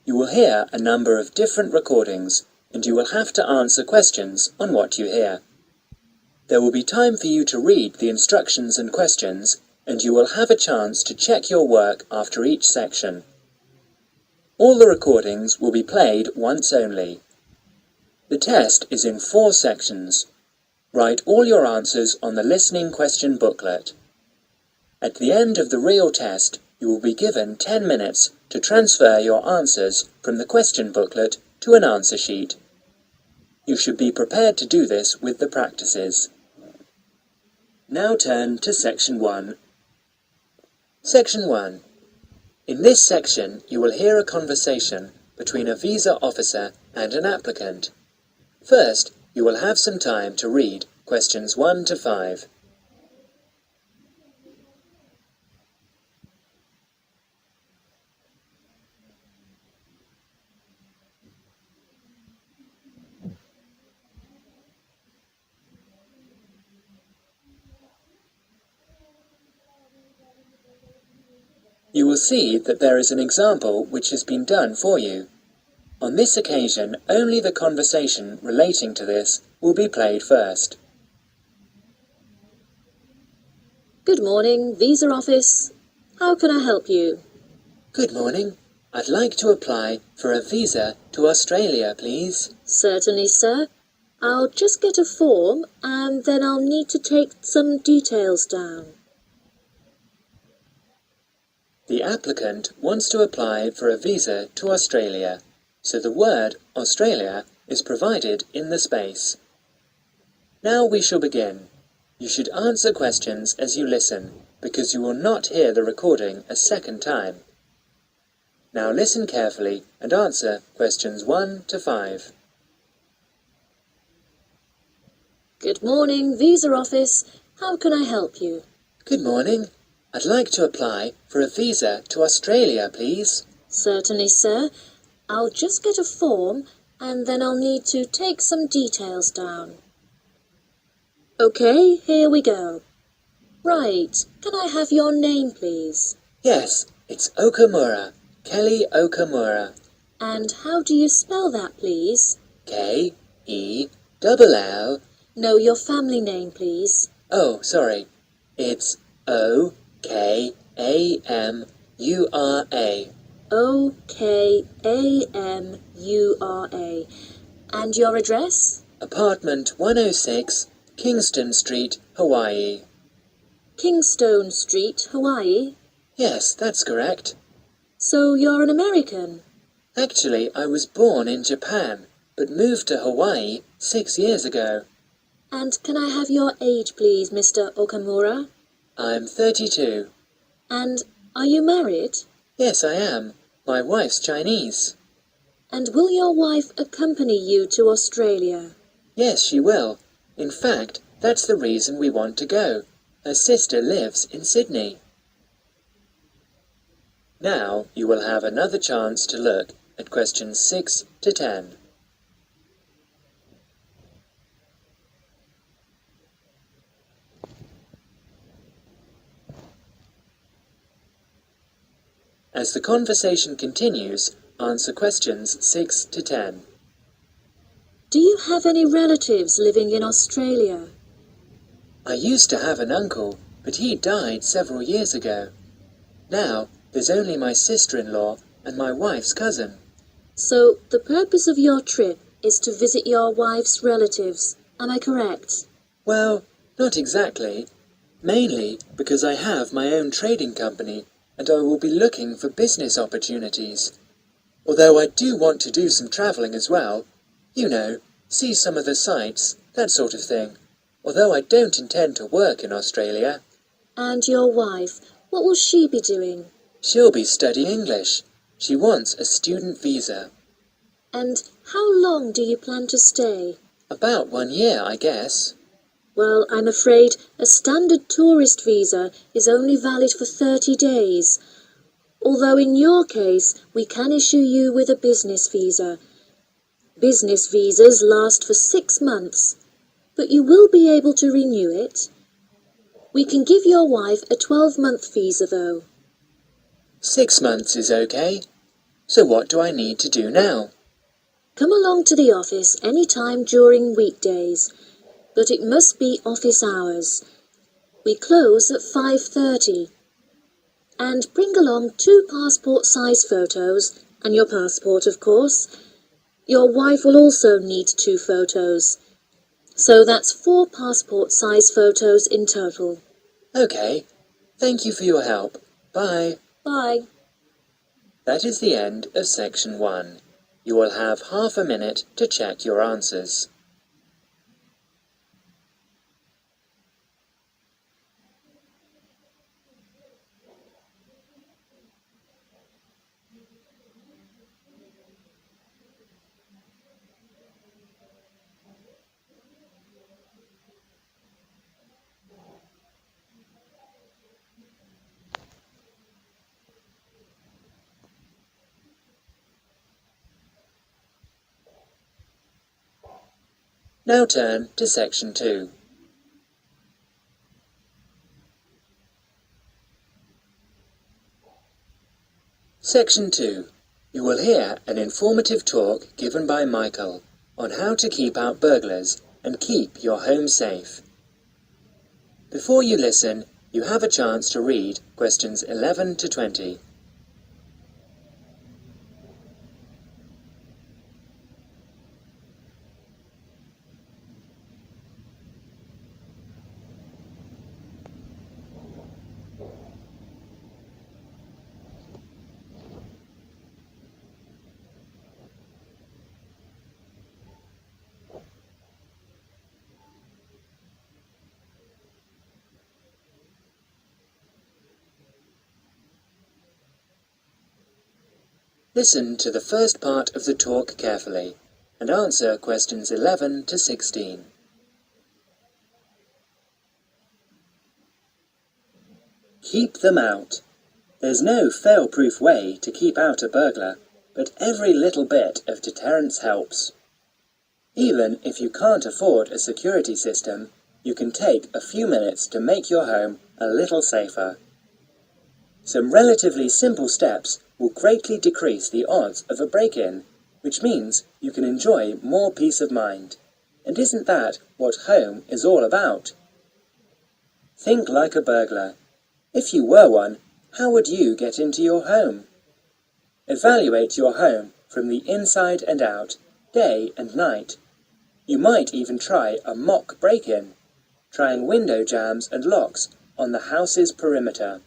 You will hear a number of different recordings, and you will have to answer questions on what you hear. There will be time for you to read the instructions and questions, and you will have a chance to check your work after each section. All the recordings will be played once only. The test is in 4 sections. Write all your answers on the listening question booklet. At the end of the real test, you will be given 10 minutes to transfer your answers from the question booklet to an answer sheet. You should be prepared to do this with the practices. Now turn to Section 1. Section 1. In this section, you will hear a conversation between a visa officer and an applicant. First, you will have some time to read questions 1 to 5. You will see that there is an example which has been done for you. On this occasion, only the conversation relating to this will be played first. Good morning, Visa Office. How can I help you? Good morning. I'd like to apply for a visa to Australia, please. Certainly, sir. I'll just get a form and then I'll need to take some details down. The applicant wants to apply for a visa to Australia, so the word Australia is provided in the space. Now we shall begin. You should answer questions as you listen, because you will not hear the recording a second time. Now listen carefully and answer questions 1 to 5. Good morning, Visa Office. How can I help you? Good morning. I'd like to apply for a visa to Australia, please. Certainly, sir. I'll just get a form and then I'll need to take some details down. Okay, here we go. Right, can I have your name, please? Yes, it's Okamura, Kelly Okamura. And how do you spell that, please? K-E-L-L. No, your family name, please. Oh, sorry. It's O-K-A-M-U-R-A. O-K-A-M-U-R-A. And your address? Apartment 106, Kingston Street, Hawaii. Kingstone Street, Hawaii? Yes, that's correct. So you're an American? Actually, I was born in Japan, but moved to Hawaii 6 years ago. And can I have your age, please, Mr. Okamura? I'm 32. And are you married? Yes, I am. My wife's Chinese. And will your wife accompany you to Australia? Yes, she will. In fact, that's the reason we want to go. Her sister lives in Sydney. Now you will have another chance to look at questions 6 to 10. As the conversation continues, answer questions 6 to 10. Do you have any relatives living in Australia? I used to have an uncle, but he died several years ago. Now, there's only my sister-in-law and my wife's cousin. So, the purpose of your trip is to visit your wife's relatives, am I correct? Well, not exactly. Mainly because I have my own trading company and I will be looking for business opportunities. Although I do want to do some travelling as well. You know, see some of the sights, that sort of thing. Although I don't intend to work in Australia. And your wife, what will she be doing? She'll be studying English. She wants a student visa. And how long do you plan to stay? About 1 year, I guess. Well, I'm afraid a standard tourist visa is only valid for 30 days. Although in your case, we can issue you with a business visa. Business visas last for 6 months, but you will be able to renew it. We can give your wife a 12-month visa, though. 6 months is okay. So what do I need to do now? Come along to the office any time during weekdays, but it must be office hours. We close at 5:30. And bring along 2 passport-size photos, and your passport, of course. Your wife will also need 2 photos. So that's 4 passport-size photos in total. Okay, thank you for your help. Bye. Bye. That is the end of section 1. You will have half a minute to check your answers. Now turn to section 2. Section 2. You will hear an informative talk given by Michael on how to keep out burglars and keep your home safe. Before you listen, you have a chance to read questions 11 to 20. Listen to the first part of the talk carefully and answer questions 11 to 16. Keep them out. There's no fail-proof way to keep out a burglar, but every little bit of deterrence helps. Even if you can't afford a security system, you can take a few minutes to make your home a little safer. Some relatively simple steps will greatly decrease the odds of a break-in, which means you can enjoy more peace of mind. And isn't that what home is all about? Think like a burglar. If you were one, how would you get into your home? Evaluate your home from the inside and out, day and night. You might even try a mock break-in, trying window jambs and locks on the house's perimeter.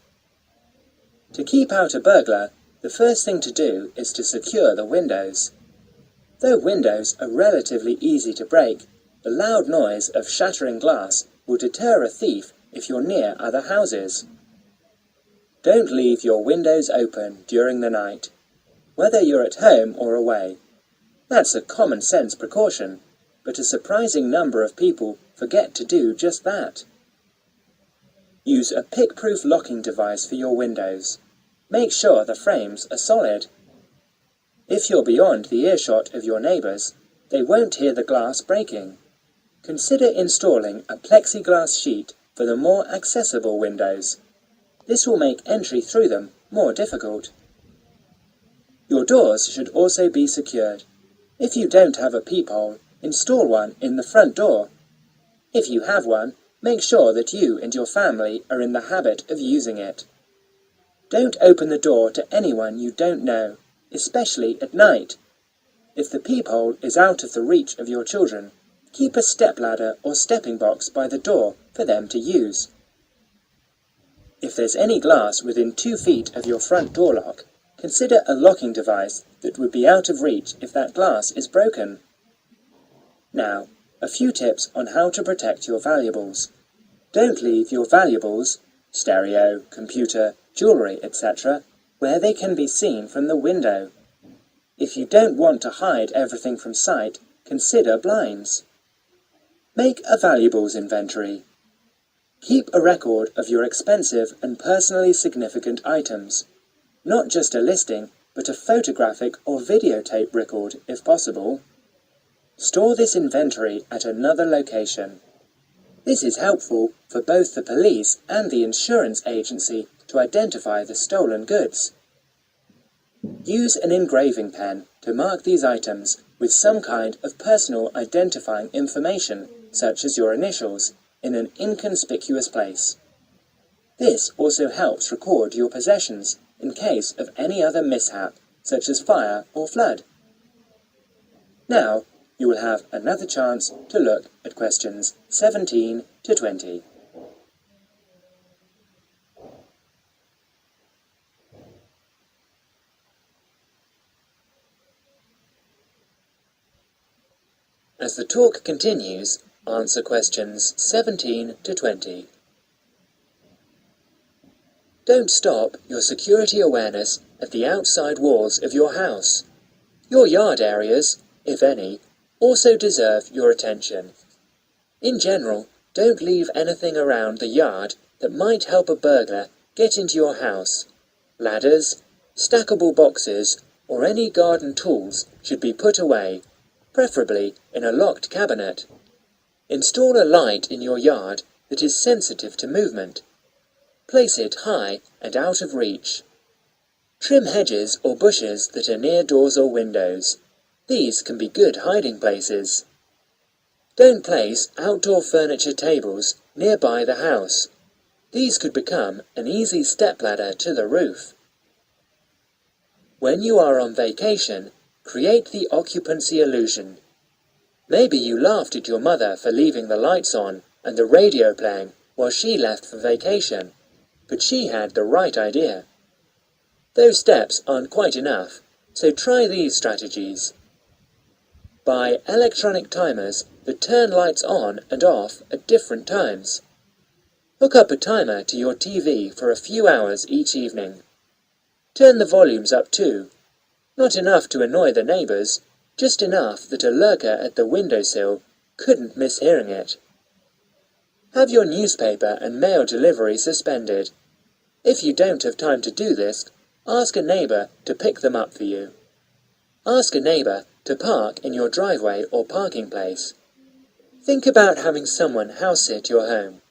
To keep out a burglar, the first thing to do is to secure the windows. Though windows are relatively easy to break, the loud noise of shattering glass will deter a thief if you're near other houses. Don't leave your windows open during the night, whether you're at home or away. That's a common sense precaution, but a surprising number of people forget to do just that. Use a pick-proof locking device for your windows. Make sure the frames are solid. If you're beyond the earshot of your neighbours, they won't hear the glass breaking. Consider installing a plexiglass sheet for the more accessible windows. This will make entry through them more difficult. Your doors should also be secured. If you don't have a peephole, install one in the front door. If you have one, make sure that you and your family are in the habit of using it. Don't open the door to anyone you don't know, especially at night. If the peephole is out of the reach of your children, keep a stepladder or stepping box by the door for them to use. If there's any glass within 2 feet of your front door lock, consider a locking device that would be out of reach if that glass is broken. Now, a few tips on how to protect your valuables. Don't leave your valuables, stereo, computer, jewellery, etc., where they can be seen from the window. If you don't want to hide everything from sight, consider blinds. Make a valuables inventory. Keep a record of your expensive and personally significant items. Not just a listing, but a photographic or videotape record if possible. Store this inventory at another location. This is helpful for both the police and the insurance agency to identify the stolen goods. Use an engraving pen to mark these items with some kind of personal identifying information, such as your initials, in an inconspicuous place. This also helps record your possessions in case of any other mishap, such as fire or flood. Now, you will have another chance to look at questions 17 to 20. As the talk continues, answer questions 17 to 20. Don't stop your security awareness at the outside walls of your house. Your yard areas, if any, also deserve your attention. In general, don't leave anything around the yard that might help a burglar get into your house. Ladders, stackable boxes, or any garden tools should be put away, preferably in a locked cabinet. Install a light in your yard that is sensitive to movement. Place it high and out of reach. Trim hedges or bushes that are near doors or windows. These can be good hiding places. Don't place outdoor furniture tables nearby the house. These could become an easy stepladder to the roof. When you are on vacation, create the occupancy illusion. Maybe you laughed at your mother for leaving the lights on and the radio playing while she left for vacation, but she had the right idea. Those steps aren't quite enough, so try these strategies. Buy electronic timers that turn lights on and off at different times. Hook up a timer to your TV for a few hours each evening. Turn the volumes up too. Not enough to annoy the neighbours, just enough that a lurker at the windowsill couldn't miss hearing it. Have your newspaper and mail delivery suspended. If you don't have time to do this, ask a neighbour to pick them up for you. Ask a neighbour to park in your driveway or parking place. Think about having someone house-sit your home.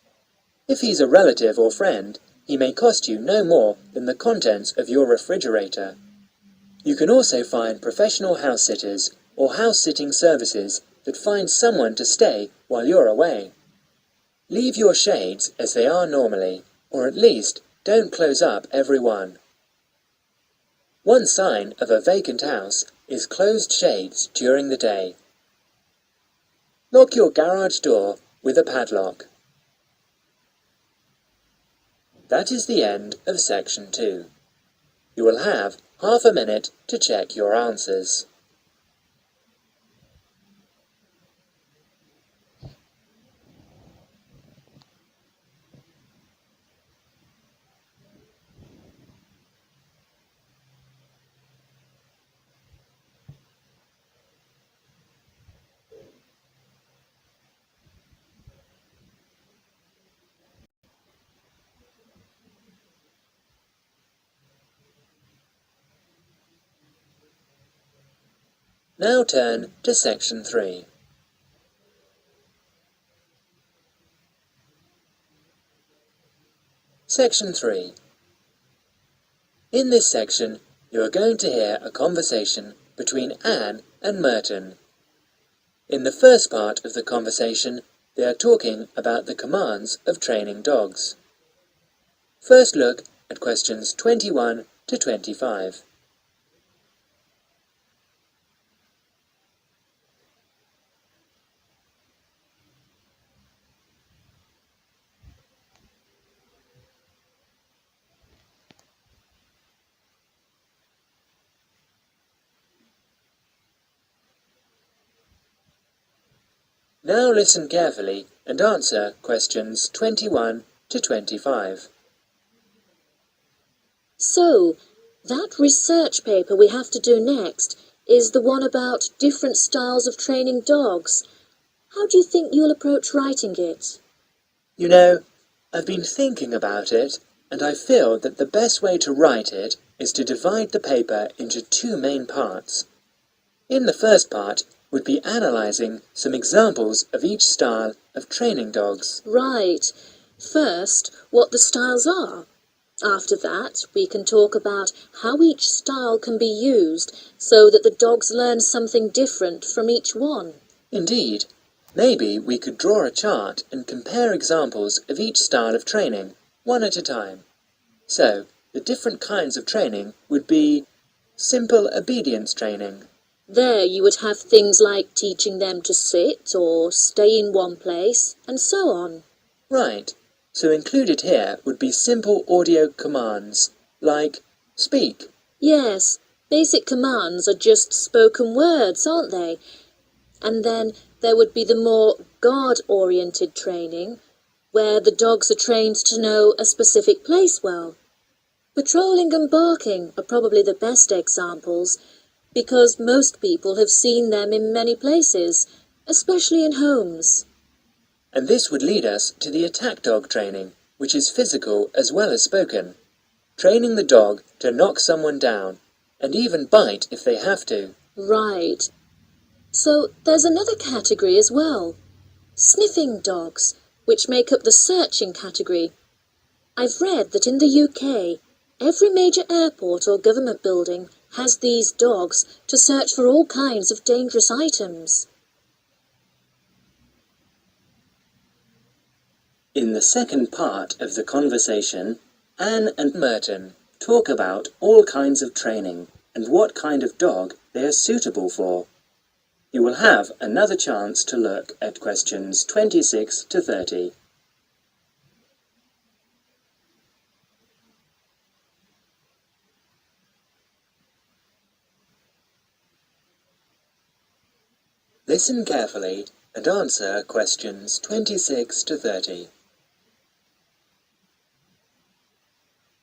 If he's a relative or friend, he may cost you no more than the contents of your refrigerator. You can also find professional house-sitters or house-sitting services that find someone to stay while you're away. Leave your shades as they are normally, or at least don't close up every one. One sign of a vacant house is closed shades during the day. Lock your garage door with a padlock. That is the end of section 2. You will have half a minute to check your answers. Now turn to section 3. Section 3. In this section, you are going to hear a conversation between Anne and Merton. In the first part of the conversation, they are talking about the commands of training dogs. First look at questions 21 to 25. Now listen carefully and answer questions 21 to 25. So, that research paper we have to do next is the one about different styles of training dogs. How do you think you'll approach writing it? You know, I've been thinking about it, and I feel that the best way to write it is to divide the paper into two main parts. In the first part would be analysing some examples of each style of training dogs. Right. First, what the styles are. After that, we can talk about how each style can be used so that the dogs learn something different from each one. Indeed. Maybe we could draw a chart and compare examples of each style of training, one at a time. So, the different kinds of training would be simple obedience training. There you would have things like teaching them to sit or stay in one place, and so on. Right. So included here would be simple audio commands, like speak. Yes, basic commands are just spoken words, aren't they? And then there would be the more guard-oriented training, where the dogs are trained to know a specific place well. Patrolling and barking are probably the best examples, because most people have seen them in many places, especially in homes. And this would lead us to the attack dog training, which is physical as well as spoken. Training the dog to knock someone down, and even bite if they have to. Right. So there's another category as well. Sniffing dogs, which make up the searching category. I've read that in the UK, every major airport or government building has these dogs to search for all kinds of dangerous items. In the second part of the conversation, Anne and Merton talk about all kinds of training and what kind of dog they are suitable for. You will have another chance to look at questions 26 to 30. Listen carefully and answer questions 26 to 30.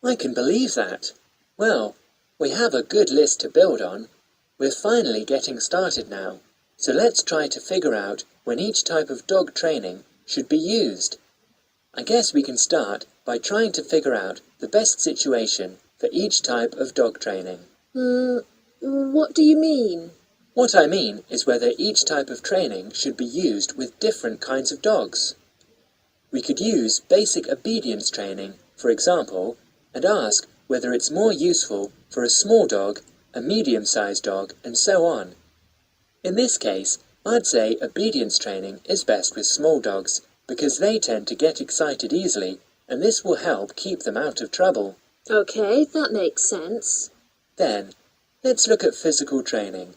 I can believe that. Well, we have a good list to build on. We're finally getting started now, so let's try to figure out when each type of dog training should be used. I guess we can start by trying to figure out the best situation for each type of dog training. What do you mean? What I mean is whether each type of training should be used with different kinds of dogs. We could use basic obedience training, for example, and ask whether it's more useful for a small dog, a medium-sized dog, and so on. In this case, I'd say obedience training is best with small dogs, because they tend to get excited easily, and this will help keep them out of trouble. Okay, that makes sense. Then, let's look at physical training.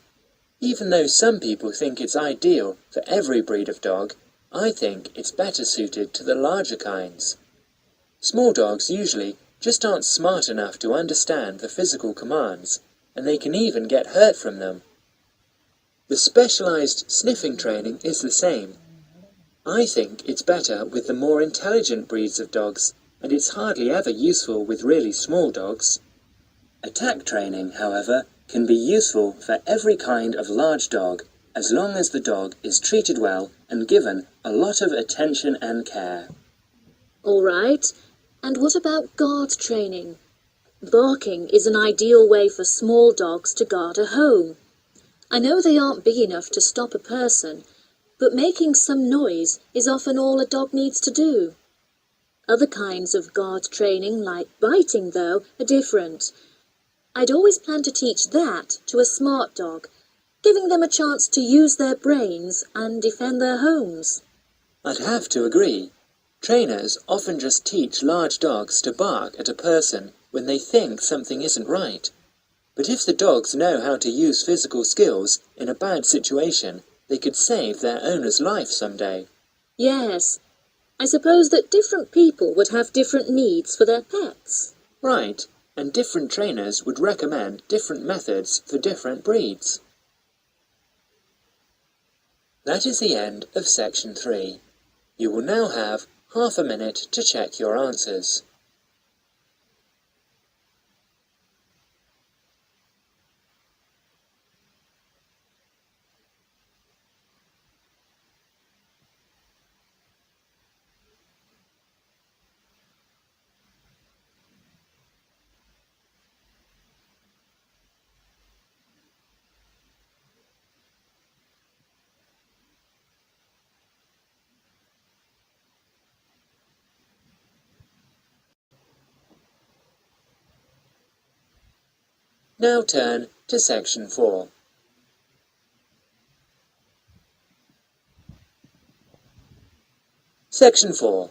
Even though some people think it's ideal for every breed of dog, I think it's better suited to the larger kinds. Small dogs usually just aren't smart enough to understand the physical commands, and they can even get hurt from them. The specialized sniffing training is the same. I think it's better with the more intelligent breeds of dogs, and it's hardly ever useful with really small dogs. Attack training, however, can be useful for every kind of large dog, as long as the dog is treated well and given a lot of attention and care. All right. And what about guard training? Barking is an ideal way for small dogs to guard a home. I know they aren't big enough to stop a person, but making some noise is often all a dog needs to do. Other kinds of guard training, like biting, though, are different. I'd always plan to teach that to a smart dog, giving them a chance to use their brains and defend their homes. I'd have to agree. Trainers often just teach large dogs to bark at a person when they think something isn't right. But if the dogs know how to use physical skills in a bad situation, they could save their owner's life someday. Yes, I suppose that different people would have different needs for their pets. Right, and different trainers would recommend different methods for different breeds. That is the end of section 3. You will now have half a minute to check your answers. Now turn to Section 4. Section 4.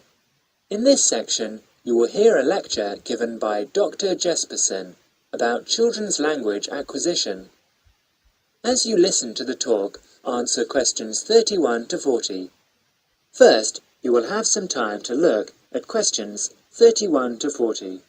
In this section, you will hear a lecture given by Dr. Jesperson about children's language acquisition. As you listen to the talk, answer questions 31 to 40. First, you will have some time to look at questions 31 to 40.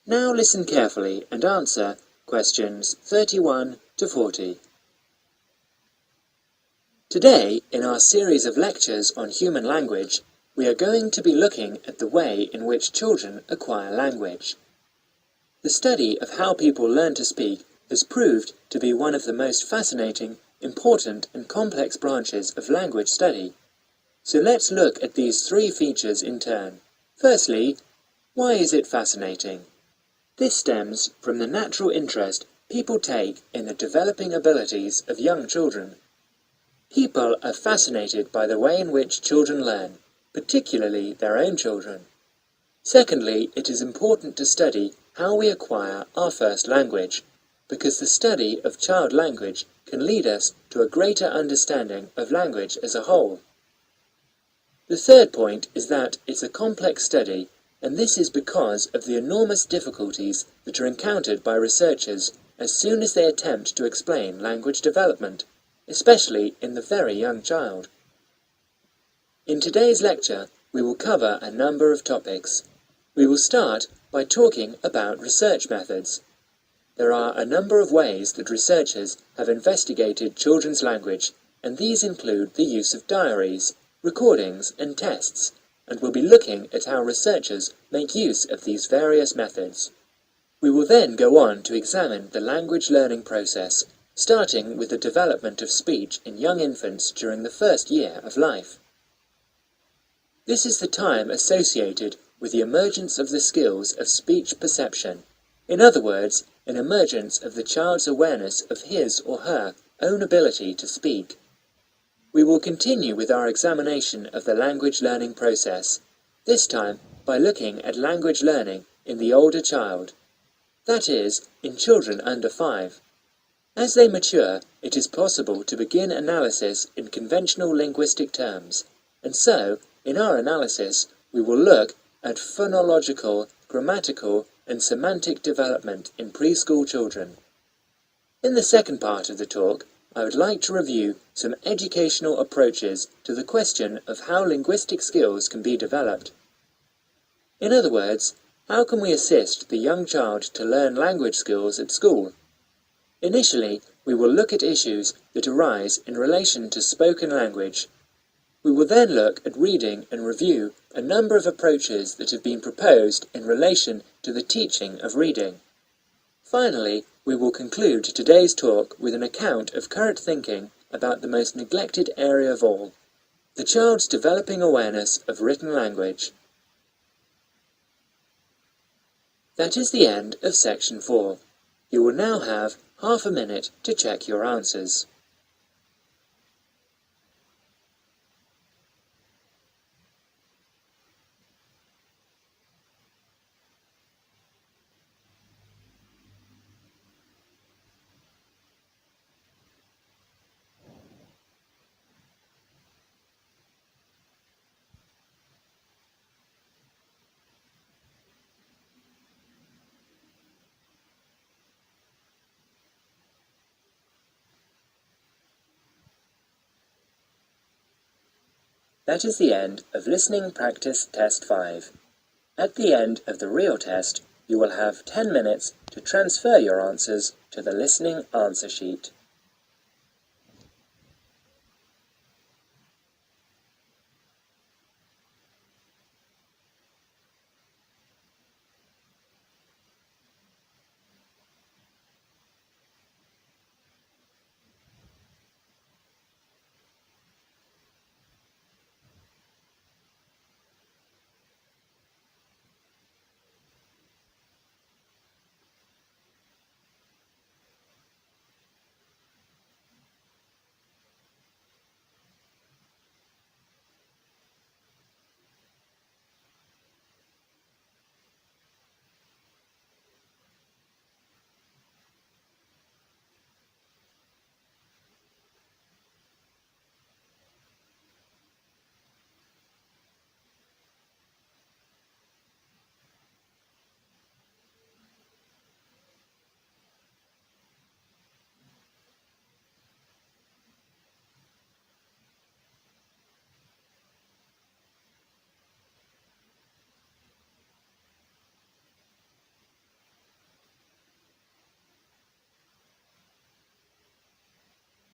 Now listen carefully and answer questions 31 to 40. Today, in our series of lectures on human language, we are going to be looking at the way in which children acquire language. The study of how people learn to speak has proved to be one of the most fascinating, important and complex branches of language study. So let's look at these three features in turn. Firstly, why is it fascinating? This stems from the natural interest people take in the developing abilities of young children. People are fascinated by the way in which children learn, particularly their own children. Secondly, it is important to study how we acquire our first language, because the study of child language can lead us to a greater understanding of language as a whole. The third point is that it's a complex study, and this is because of the enormous difficulties that are encountered by researchers as soon as they attempt to explain language development, especially in the very young child. In today's lecture, we will cover a number of topics. We will start by talking about research methods. There are a number of ways that researchers have investigated children's language, and these include the use of diaries, recordings, and tests, and we'll be looking at how researchers make use of these various methods. We will then go on to examine the language learning process, starting with the development of speech in young infants during the first year of life. This is the time associated with the emergence of the skills of speech perception. In other words, an emergence of the child's awareness of his or her own ability to speak. We will continue with our examination of the language learning process, this time by looking at language learning in the older child, that is, in children under 5. As they mature, it is possible to begin analysis in conventional linguistic terms, and so, in our analysis, we will look at phonological, grammatical, and semantic development in preschool children. In the second part of the talk, I would like to review some educational approaches to the question of how linguistic skills can be developed. In other words, how can we assist the young child to learn language skills at school? Initially, we will look at issues that arise in relation to spoken language. We will then look at reading and review a number of approaches that have been proposed in relation to the teaching of reading. Finally, we will conclude today's talk with an account of current thinking about the most neglected area of all, the child's developing awareness of written language. That is the end of Section 4. You will now have half a minute to check your answers. That is the end of Listening Practice Test 5. At the end of the real test, you will have 10 minutes to transfer your answers to the listening answer sheet.